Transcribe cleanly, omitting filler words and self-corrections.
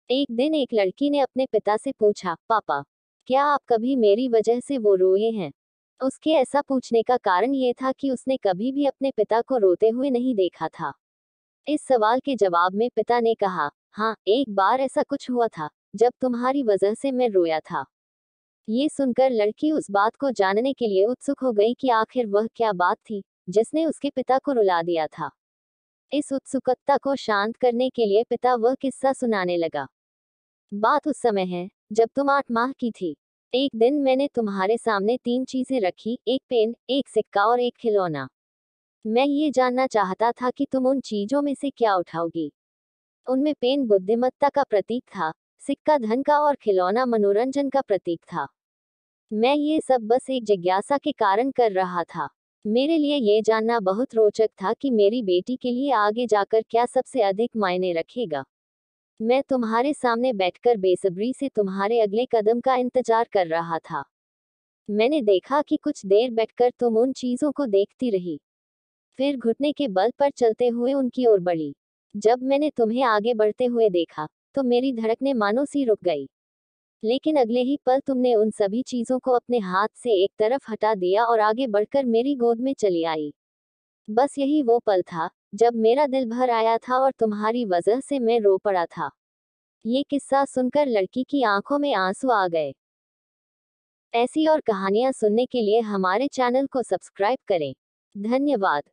एक दिन एक लड़की ने अपने पिता से पूछा, पापा, क्या आप कभी मेरी वजह से वो रोए हैं? उसके ऐसा पूछने का कारण ये था कि उसने कभी भी अपने पिता को रोते हुए नहीं देखा था। इस सवाल के जवाब में पिता ने कहा, हाँ, एक बार ऐसा कुछ हुआ था, जब तुम्हारी वजह से मैं रोया था। ये सुनकर लड़की उस बात को जानने के लिए उत्सुक हो गई कि आखिर वह क्या बात थी, जिसने उसके पिता को रुला दिया था। इस उत्सुकता को शांत करने के लिए पिता वह किस्सा सुनाने लगा। बात उस समय है, जब तुम 8 माह की थी। एक दिन मैंने तुम्हारे सामने 3 चीजें रखी, एक पेन, एक सिक्का और एक खिलौना। मैं ये जानना चाहता था कि तुम उन चीजों में से क्या उठाओगी। उनमें पेन बुद्धिमत्ता का प्रतीक था, सिक्का धन का और खिलौना मनोरंजन का प्रतीक था। मैं ये सब बस एक जिज्ञासा के कारण कर रहा था। मेरे लिए ये जानना बहुत रोचक था कि मेरी बेटी के लिए आगे जाकर क्या सबसे अधिक मायने रखेगा। मैं तुम्हारे सामने बैठकर बेसब्री से तुम्हारे अगले कदम का इंतजार कर रहा था। मैंने देखा कि कुछ देर बैठकर तुम उन चीजों को देखती रही, फिर घुटने के बल पर चलते हुए उनकी ओर बढ़ी। जब मैंने तुम्हें आगे बढ़ते हुए देखा, तो मेरी धड़कनें मानो सी रुक गई। लेकिन अगले ही पल तुमने उन सभी चीजों को अपने हाथ से एक तरफ हटा दिया और आगे बढ़कर मेरी गोद में चली आई। बस यही वो पल था, जब मेरा दिल भर आया था और तुम्हारी वजह से मैं रो पड़ा था। ये किस्सा सुनकर लड़की की आंखों में आंसू आ गए। ऐसी और कहानियां सुनने के लिए हमारे चैनल को सब्सक्राइब करें। धन्यवाद।